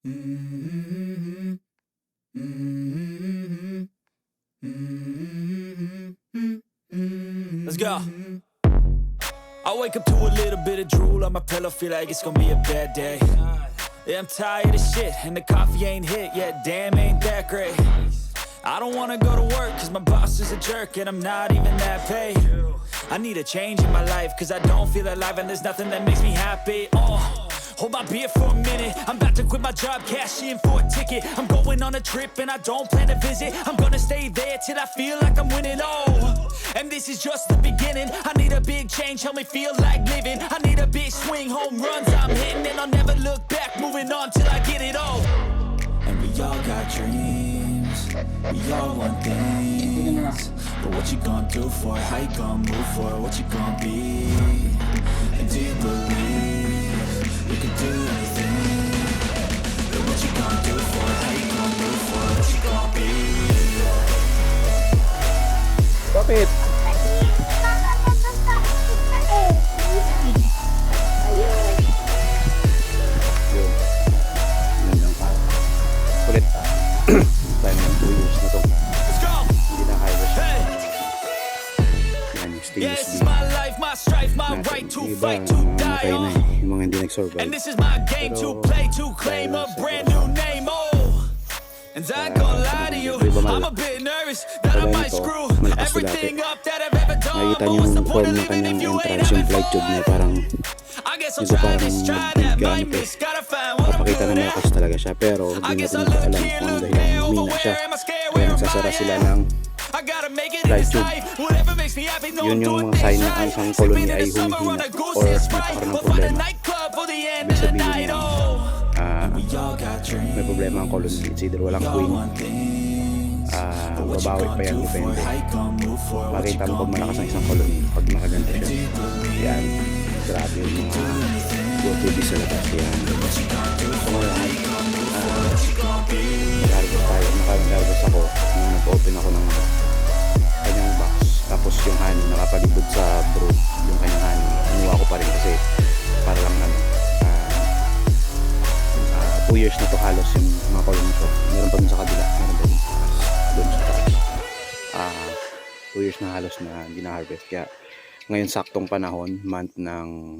Let's go. I wake up to a little bit of drool on my pillow, feel like it's gonna be a bad day. Yeah, I'm tired of shit, and the coffee ain't hit yet, damn, ain't that great. I don't wanna go to work, cause my boss is a jerk, and I'm not even that paid. I need a change in my life, cause I don't feel alive, and there's nothing that makes me happy. Hold my beer for a minute, I'm about to quit my job, cash in for a ticket. I'm going on a trip and I don't plan to visit. I'm gonna stay there till I feel like I'm winning, and this is just the beginning. I need a big change, help me feel like living. I need a big swing, home runs I'm hitting, and I'll never look back, moving on till I get it all. And we all got dreams, we all want things, but what you gonna do for it? How you gonna move for it? What you gonna be? And do you believe you can do anything? But what you gonna do for it? How you gonna move for it? What you gonna be? Bakit? Yun. Yun lang pa. Kulit pa. Tayo ng 2 years na to. Hindi na high-wash. Yan yung stainless steel. Natin yung iba namatay na eh. Yung mga hindi nag-survive. And this is my game to play, to claim a brand new name. And I ain't gonna lie to you, I'm a bit nervous that I might screw everything up that I've ever done. Nakikita niyo yung form ng kanyang entrance, yung flight tube niya parang medyo parang papakita na malakas talaga siya, pero hindi natin ito alam kung ano dahil humina siya, kaya nagsasara sila ng flight tube. Yun yung mga sign na ang isang colony ay humihina or nagkakaroon ng problema. Ibig sabihin yan, may problema ang colony. It's either walang queen, babawi pa yan, depende. Makita mo pag malakas ang isang colony pag nakaganto siya. Yan, grabe yung mga go-to sa labas yan. So ngayon, nakagargas ako nung nag-open ako ng kanyang box, tapos yung honey nakapalibod sa brood, yung kanyang honey anuwa ko pa rin kasi para lang 2 years na to halos yung mga colony ko. Meron pa dun sa kabila, meron pa dun sa taas. 2 years na halos na hindi na-harvest. Kaya ngayon saktong panahon, month ng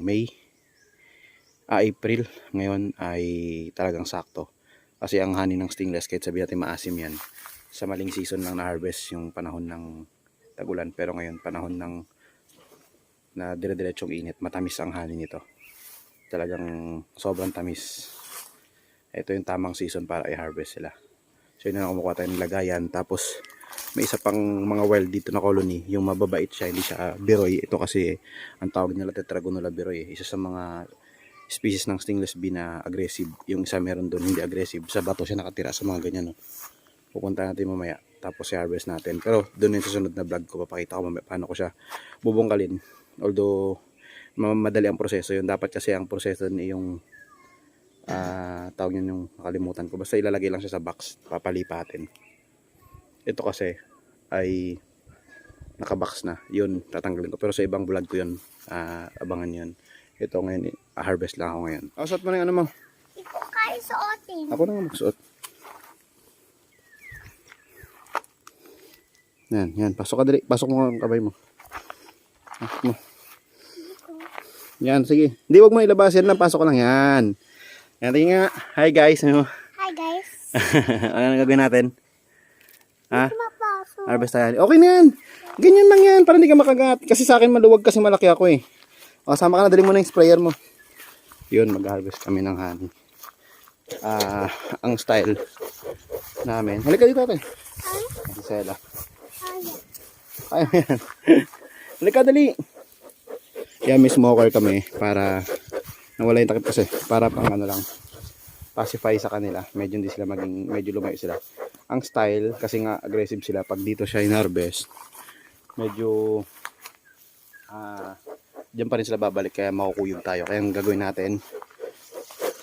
April, ngayon ay talagang sakto. Kasi ang honey ng stingless, kahit sabihin natin maasim yan, sa maling season lang na-harvest yung panahon ng tagulan. Pero ngayon, panahon ng na dire-diretsong init, matamis ang honey nito. Talagang sobrang tamis. Ito yung tamang season para i-harvest sila. So yun na lang, kumukuha tayo ng lagayan. Tapos may isa pang mga wild dito na colony, yung mababait siya, hindi siya biroy. Ito kasi ang tawag nila Tetragonula biroy, isa sa mga species ng stingless bee na aggressive. Yung isa meron doon hindi aggressive, sa bato siya nakatira sa mga ganyan, no? Pupunta natin mamaya, tapos i-harvest natin. Pero doon yung susunod na vlog ko, papakita ko mamaya paano ko siya bubungkalin. Although madali ang proseso yun, dapat kasi ang proseso ni yung tawag yun, yung nakalimutan ko, basta ilalagay lang siya sa box, papalipatin. Ito kasi ay nakabox na, yun tatanggalin ko, pero sa ibang vlog ko yun, abangan yun. Ito ngayon, harvest lang ako ngayon. Suot mo na yung ano mo. Ikaw kayo suotin. Ako na nga magsuot. Yan, pasok ka dali, pasok mo ang kabay mo. Pasok mo. Yan, sige, hindi, wag mo ilabas yan lang, pasok ko lang yan. Yan, tingin nga. Hi guys. Hi guys. Ano gagawin natin? Ha? Mapasok. Harvest tayo. Okay na yan. Ganyan lang yan. Para hindi ka makagat. Kasi sa akin maluwag kasi malaki ako eh. O, sama ka na. Dali mo na yung sprayer mo. Yun, mag-harvest kami ng honey. Ang style namin. Halika dito ate. Si Sela. Kaya yan. Halika dali. Yan, may smoker kami para nawala yung takip kasi, para pang ano lang, pacify sa kanila, medyo hindi sila maging, medyo lumayo sila. Ang style, kasi nga aggressive sila, pag dito siya in-harvest, medyo dyan pa rin sila babalik, kaya makukuyog tayo. Kaya ang gagawin natin,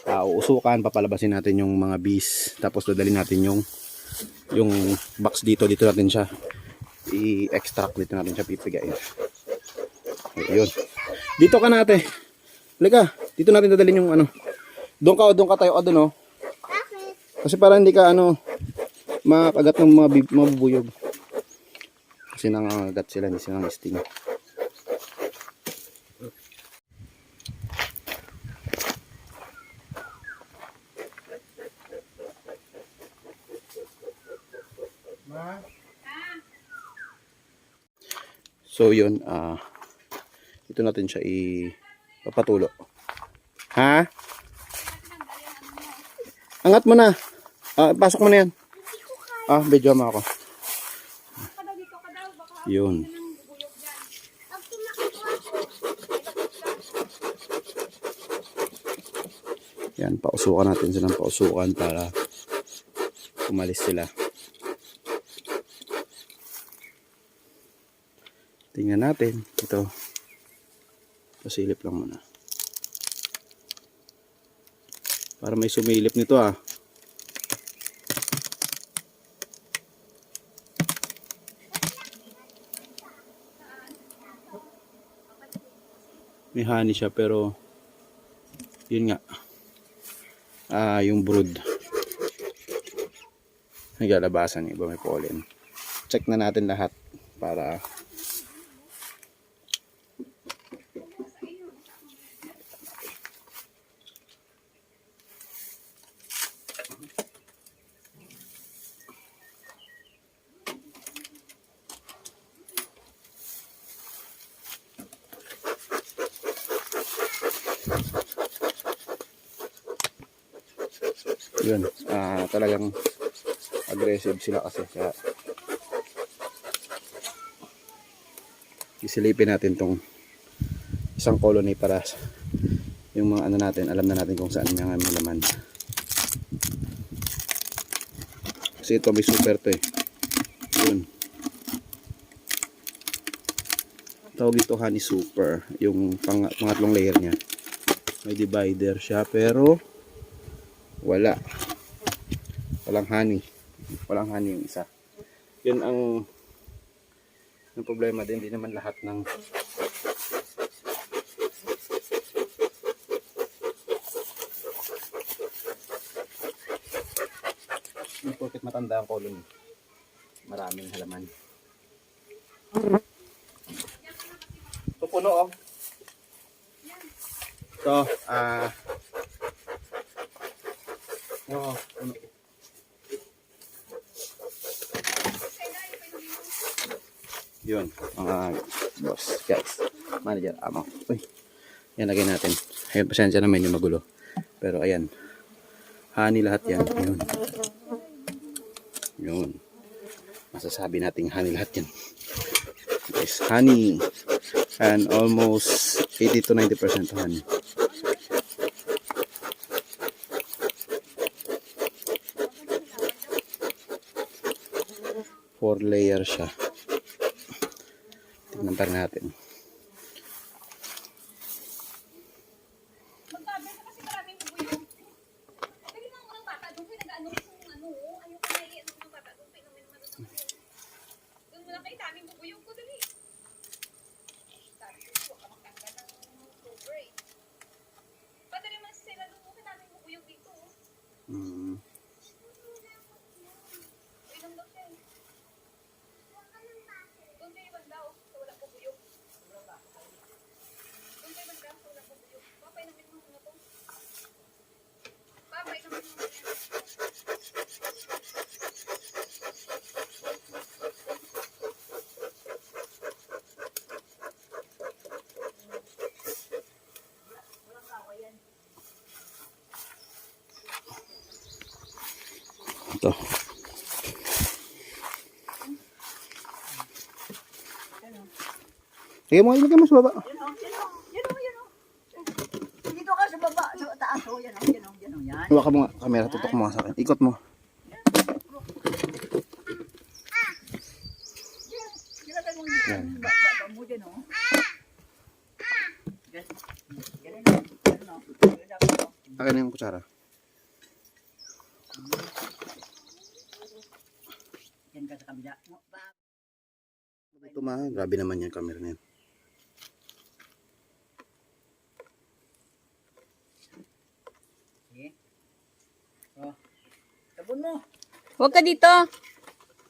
uusukan, papalabasin natin yung mga bees, tapos dadalhin natin yung box dito natin siya i-extract, dito natin siya pipigain. Ayun, dito ka na ate. Halika, dito natin dadalhin yung ano. Doon ka tayo, doon, oh. Bakit? Kasi para hindi ka makagat ng mga bubuyog. Kasi nangangagat sila, hindi sila sting. So yun, ito natin siya ipapatulo. Ha? Angat mo na. Pasok mo na yan. Video mo ako. Yun. Yan, pausukan natin silang pausukan para umalis sila. Tingnan natin. Ito. Pasilip lang muna. Para may sumilip nito May honey siya pero yun nga. Yung brood. Naglalabasan, iba may pollen. Check na natin lahat para yun, talagang aggressive sila kasi kaya isilipin natin tong isang colony para yung mga natin, alam na natin kung saan yung mga laman kasi ito may super to yun, tawag ito honey super, yung pangatlong layer nya may divider siya pero walang honey yung isa. Yun ang problema din, hindi naman lahat ng yung porket matanda ang colony maraming halaman. Ito puno ito puno. Yun, mga boss, guys, manager, amo. Uy, yan, lagay natin. Ayun, pasensya naman yung magulo. Pero ayan, honey lahat yan. Yun. Masasabi nating honey lahat yan. Guys, honey. And almost 80 to 90% honey. Four layer siya. Tignan pa natin. Ito. Sige mo, ilagay mo sa baba. Dito ka sa baba, sa taas. Yan. Huwag ka mo nga, camera, tutok mo nga sa akin. Ikot mo. Yan. Akin na yung kutsara. Yan ka sa kabila. Ito grabe naman yung camera na yan. Huwag ka dito.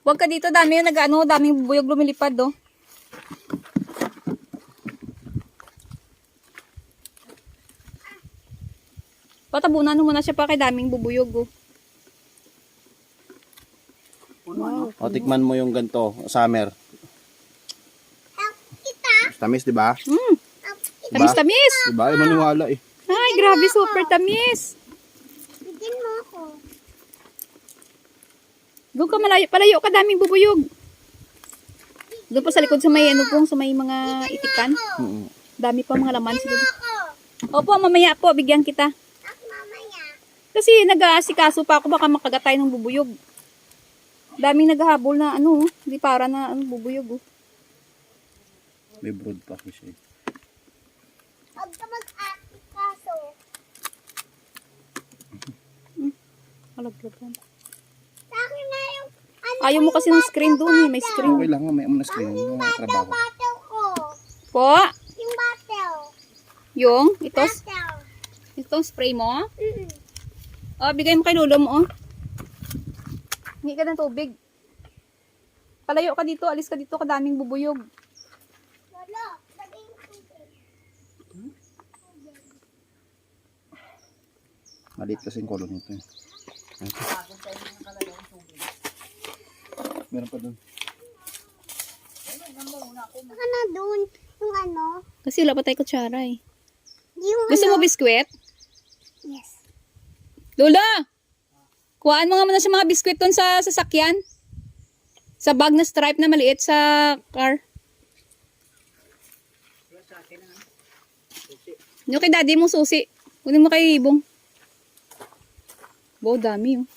Huwag ka dito. Dami yung nag-ano. Daming bubuyog lumilipad, oh. Patabunan mo muna siya pa kay daming bubuyog, oh. O, tikman mo yung ganito, summer. Tamis, di ba? Diba? Tamis-tamis. Diba? Ay, maniwala eh. Ay, grabe. Super tamis. Bigyan mo ako. Doon ka malayo. Palayo ka. Daming bubuyog. Doon pa sa likod sa may ano pong, sa may mga itikan. Dami pa mga laman. Siguro. Opo, mamaya po. Bigyan kita. Mamaya. Kasi nag-aasikaso pa ako. Baka makagatay ng bubuyog. Daming naghahabol na ano. Hindi para na ano, bubuyog. Oh. May brood pa kasi. Huwag ka mag-ati kaso. Alaglag lang. Sa akin na yung ano Ayaw mo kasi ng screen doon eh. May screen. Okay lang, may na screen. Yung mga trabaho. battle ko. Po. Yung battle. Yung. Ito. Battle. Itong spray mo. Oh, bigay mo kay lolo mo. Oh. Hingi ka ng tubig. Palayo ka dito. Alis ka dito. Kadaming bubuyog. Lolo, lagay yung tubig. Maliit kasi yung color nito eh. Meron pa dun. Baka na doon yung ano. Kasi wala pa tayo kutsara eh. Yung Gusto ano. mo biskwit? Yes. Lola! Kuhaan mo nga muna sa mga biskwit doon sa sasakyan. Sa bag na stripe na maliit sa car. Yung kay daddy mo susi. Kunin mo kay Ibong. Bo, dami oh.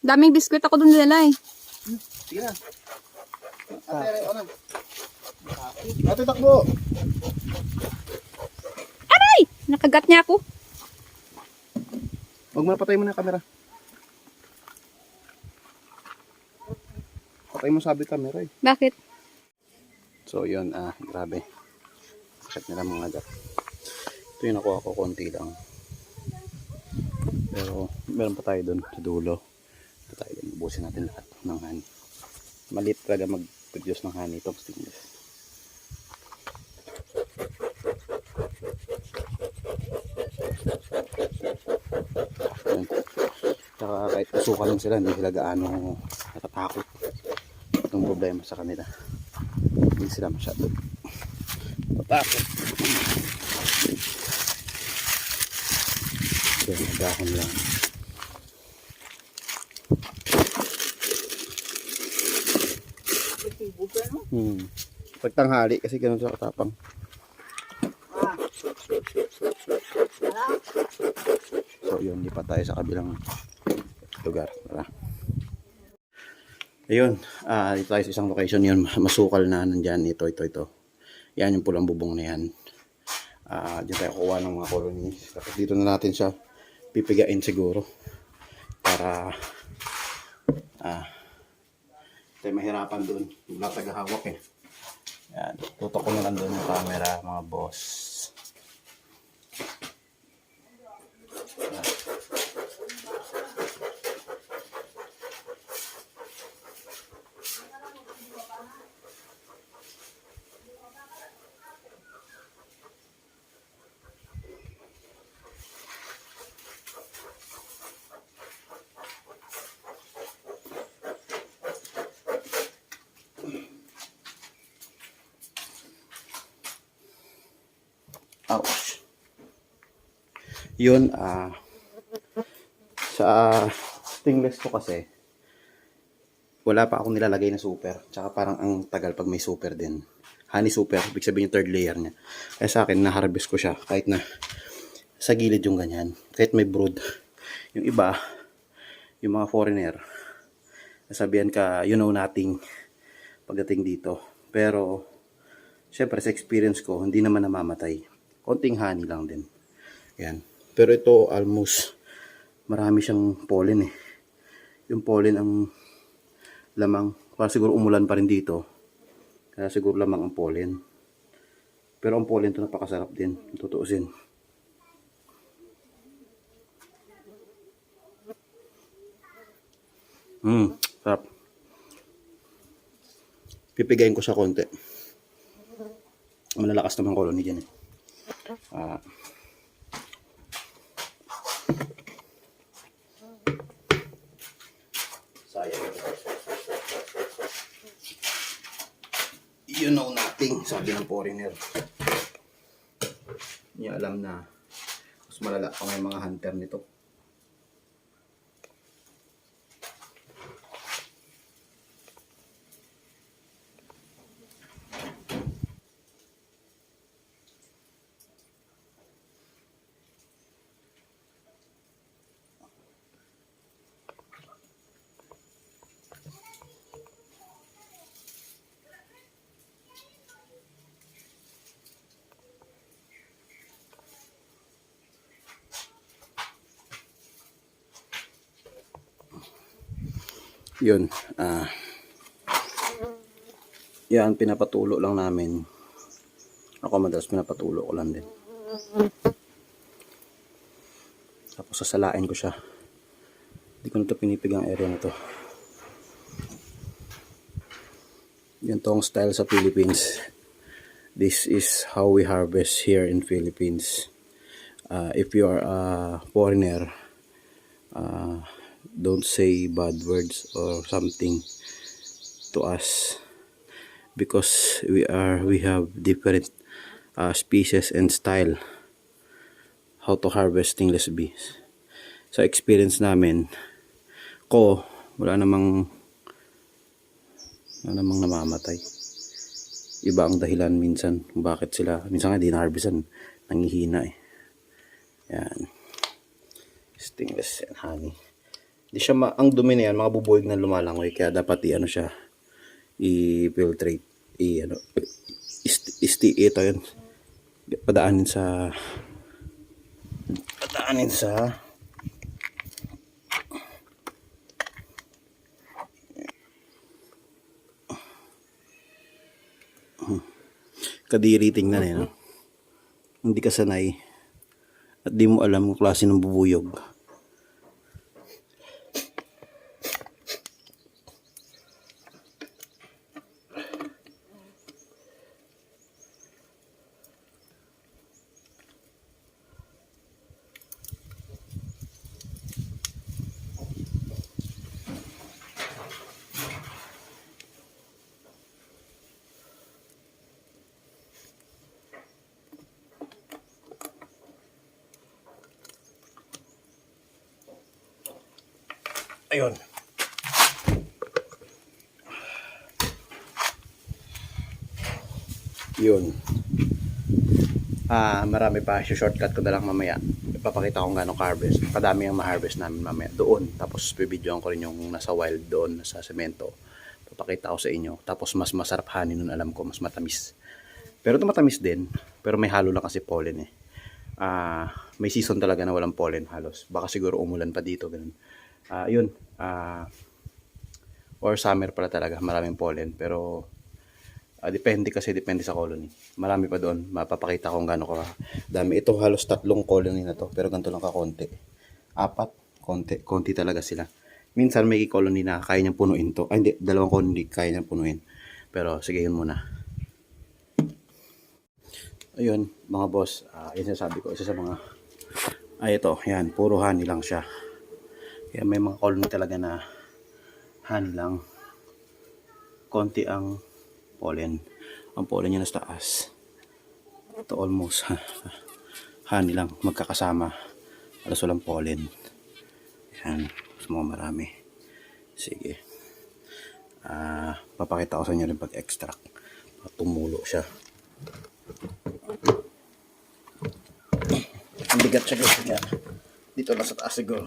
Daming biskwit ako doon nila eh. Sige na. Ate, ano? Ate, takbo! Aray! Nakagat niya ako. Huwag mo na, patay mo na yung camera. Patay mo sabi camera eh. Bakit? So yun, grabe. Sakit nila mga gat. Ito yung nakuha ko, konti lang. Pero meron pa tayo doon sa dulo. Ito tayo doon, ubusin natin lahat ng honey. Maliit talaga mag-produce ng honey itong stingless. Yun. Tsaka kahit usukan lang sila, hindi sila gaano natatakot. Itong problema sa kanila. Hindi sila masyado matakot. Yan, nagahon lang. Pagtanghali kasi ganun sa katapang. So yun, lipat tayo sa kabilang lugar. Tara. Ayun, dito tayo sa isang location yun, masukal na nandyan, ito. Yan yung pulang bubong na yan. Diyan tayo kukuha ng mga colonies. Tapos dito na natin siya pipigain siguro. Para tayo mahirapan dun. Wala tagahawak eh. Yan, tutok ko na lang dun yung camera mga boss. Ouch. Yun, sa stainless ko kasi, wala pa akong nilalagay na super. Tsaka parang ang tagal pag may super din. Honey super, ibig sabihin yung third layer niya. Kaya sa akin, na-harvest ko siya kahit na sa gilid yung ganyan. Kahit may brood. Yung iba, yung mga foreigner, nasabihan ka, you know nothing pagdating dito. Pero, syempre sa experience ko, hindi naman namamatay. Konting honey lang din. Yan. Pero ito almost marami siyang pollen eh. Yung pollen ang lamang. Para siguro umulan pa rin dito. Kaya siguro lamang ang pollen. Pero ang pollen to napakasarap din, tutuusin. Sarap. Pipigayin ko sa konti. Malalakas naman colony dyan eh. Sayang. You know nothing, sabi ng foreigner. Hindi alam na mas malala pa nga yung mga hunter nito. Yun, yan, pinapatulo lang namin. Ako madalas pinapatulo ko lang din. Tapos sasalain ko siya. Hindi ko na ito pinipigang area na to. Yan tong style sa Philippines. This is how we harvest here in Philippines. If you are a foreigner, don't say bad words or something to us, because we have different species and style how to harvest stingless bees. Sa experience namin wala namang namamatay. Iba ang dahilan minsan kung bakit sila minsan nga di na-harvestan, nangihina eh. Yan, stingless and honey. Di siya ang dumi na yan, mga bubuyog na lumalangoy, kaya dapat siya i-filtrate, ito yun, padaanin sa kadiri tingnan no? Hindi ka sanay at di mo alam kung klase ng bubuyog. Ayun. Yun. Marami pa. Shortcut ko na lang mamaya. Ipapakita ko kung gaano ka-harvest. Kadami ang ma-harvest namin mamaya doon. Tapos bibidyoan ko rin yung nasa wild doon, sa semento. Papakita ko sa inyo. Tapos mas masarap honey nun, alam ko. Mas matamis. Pero ito matamis din. Pero may halo lang kasi pollen eh. May season talaga na walang pollen halos. Baka siguro umulan pa dito. Ganun. Yun. Or summer pala talaga. Maraming pollen. Pero depende sa colony. Marami pa doon. Mapapakita ko kung gaano ka dami. Ito halos 3 colony na to. Pero ganito lang ka konti. 4. Konti talaga sila. Minsan may colony na kaya niyang punuin to. Hindi. 2 colony kaya niyang punuin. Pero sige yun muna. Ayun mga boss. Yun sabi ko. Isa sa mga ito. Yan. Puro honey lang siya. Kaya may mga colony talaga na honey lang. Konti ang pollen. Ang pollen niya nasa taas. Ito almost honey lang. Magkakasama. Alas walang pollen. Yan. Mga marami. Sige. Papakita ko sa inyo rin pag-extract. Tumulo siya. Ang bigat siya guys. Dito lang sa taas siguro.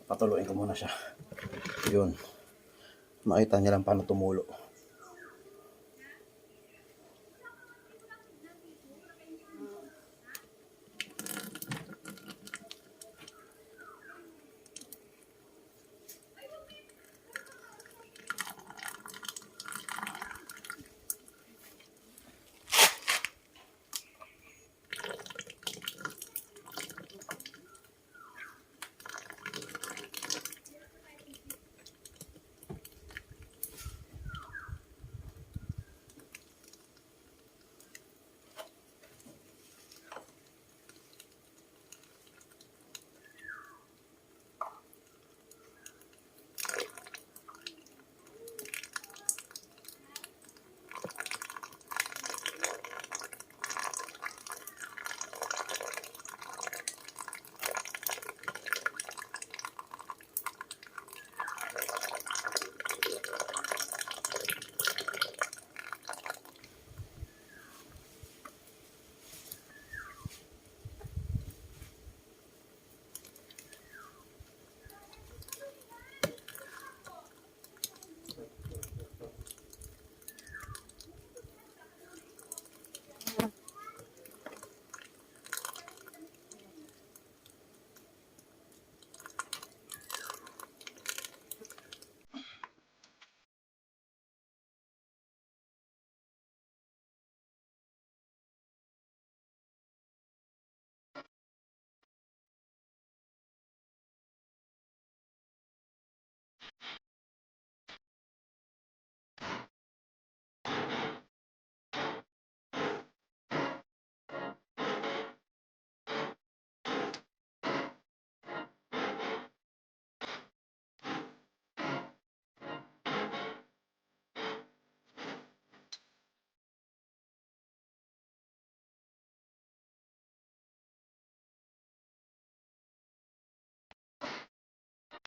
Patuluin ko muna siya. Yun. Makita niya lang paano tumulo.